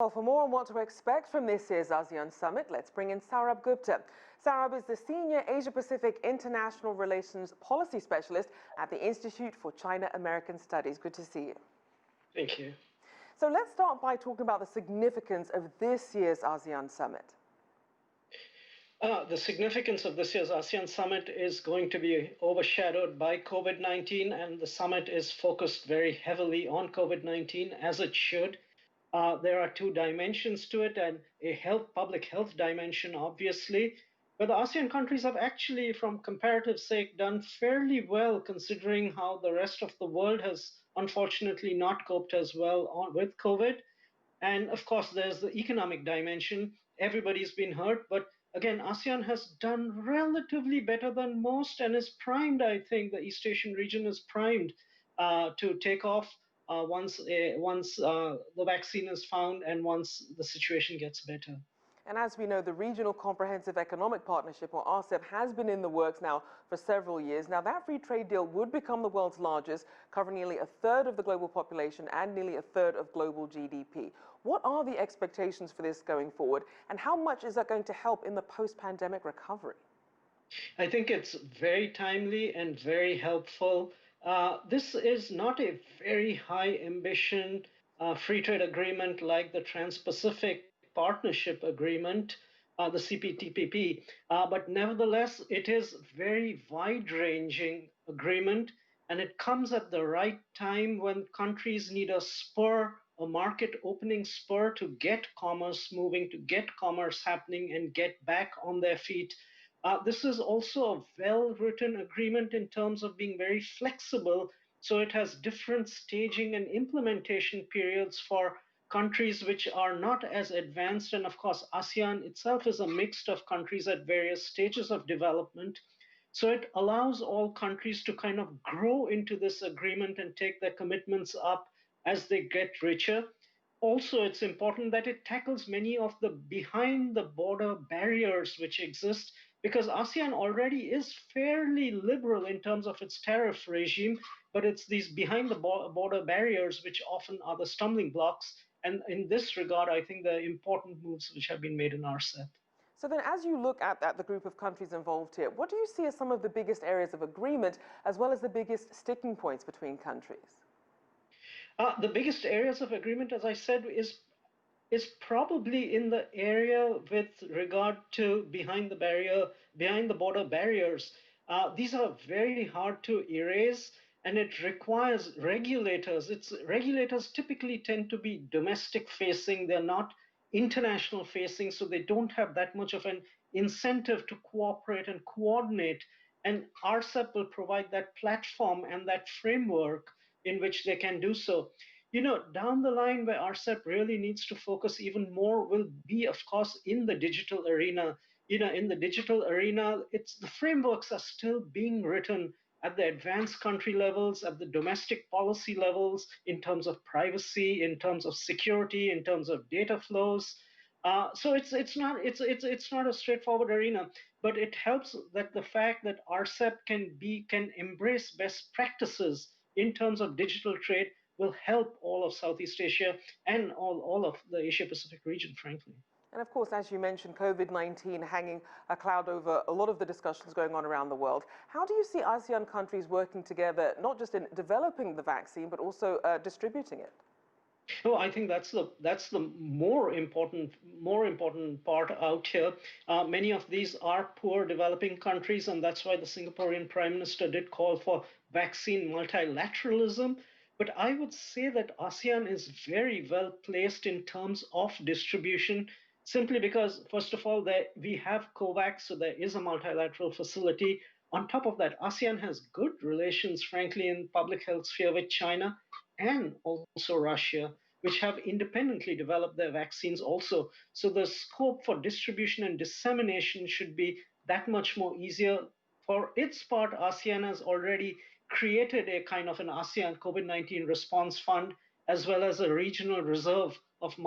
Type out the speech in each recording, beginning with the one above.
Well, for more on what to expect from this year's ASEAN Summit, let's bring in Sourabh Gupta. Sourabh is the Senior Asia-Pacific International Relations Policy Specialist at the Institute for China-American Studies. Good to see you. Thank you. So let's start by talking about the significance of this year's ASEAN Summit. The significance of this year's ASEAN Summit is going to be overshadowed by COVID-19, and the summit is focused very heavily on COVID-19, as it should. There are two dimensions to it, and a public health dimension, obviously, but the ASEAN countries have actually, from comparative sake, done fairly well considering how the rest of the world has unfortunately not coped as well with COVID. And of course, there's the economic dimension. Everybody's been hurt, but again, ASEAN has done relatively better than most and is primed, I think, the East Asian region is primed to take off once the vaccine is found and once the situation gets better. And as we know, the Regional Comprehensive Economic Partnership, or RCEP, has been in the works now for several years. Now, that free trade deal would become the world's largest, covering nearly a third of the global population and nearly a third of global GDP. What are the expectations for this going forward, and how much is that going to help in the post-pandemic recovery? I think it's very timely and very helpful. This is not a very high ambition free trade agreement like the Trans-Pacific Partnership Agreement, the CPTPP, but nevertheless, it is very wide-ranging agreement, and it comes at the right time when countries need a spur, a market opening spur to get commerce moving, to get commerce happening and get back on their feet. This is also a well-written agreement in terms of being very flexible, so it has different staging and implementation periods for countries which are not as advanced. And of course, ASEAN itself is a mix of countries at various stages of development. So it allows all countries to kind of grow into this agreement and take their commitments up as they get richer. Also, it's important that it tackles many of the behind the border barriers which exist, because ASEAN already is fairly liberal in terms of its tariff regime, but it's these behind the border barriers which often are the stumbling blocks. And in this regard, I think there are important moves which have been made in RCEP. So then, as you look at the group of countries involved here, what do you see as some of the biggest areas of agreement, as well as the biggest sticking points between countries? The biggest areas of agreement, as I said, is probably in the area with regard to behind the border barriers. These are very hard to erase, and it requires regulators. Regulators typically tend to be domestic facing. They're not international facing, so they don't have that much of an incentive to cooperate and coordinate. And RCEP will provide that platform and that framework in which they can do so. You know, down the line where RCEP really needs to focus even more will be, of course, in the digital arena. You know, in the digital arena, the frameworks are still being written at the advanced country levels, at the domestic policy levels, in terms of privacy, in terms of security, in terms of data flows. So it's not a straightforward arena, but it helps that the fact that RCEP can embrace best practices in terms of digital trade will help all of Southeast Asia and all of the Asia-Pacific region, frankly. And of course, as you mentioned, COVID-19 hanging a cloud over a lot of the discussions going on around the world. How do you see ASEAN countries working together, not just in developing the vaccine, but also distributing it? Oh, I think that's the more important part out here. Many of these are poor developing countries, and that's why the Singaporean Prime Minister did call for vaccine multilateralism. But I would say that ASEAN is very well placed in terms of distribution, simply because, first of all, we have COVAX, so there is a multilateral facility. On top of that, ASEAN has good relations, frankly, in public health sphere with China and also Russia, which have independently developed their vaccines also. So the scope for distribution and dissemination should be that much more easier. For its part, ASEAN has already created a kind of an ASEAN COVID-19 response fund, as well as a regional reserve of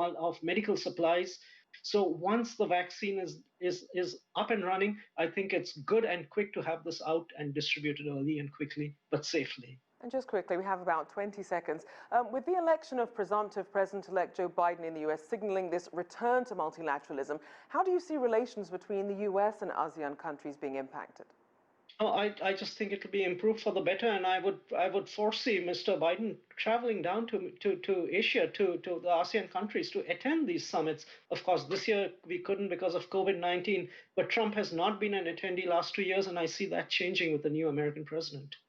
medical supplies. So once the vaccine is up and running, I think it's good and quick to have this out and distributed early and quickly, but safely. And just quickly, we have about 20 seconds. With the election of presumptive President-elect Joe Biden in the US signaling this return to multilateralism, how do you see relations between the US and ASEAN countries being impacted? Oh, I just think it will be improved for the better, and I would foresee Mr. Biden traveling down to Asia to the ASEAN countries to attend these summits. Of course, this year we couldn't because of COVID-19, but Trump has not been an attendee last 2 years, and I see that changing with the new American president.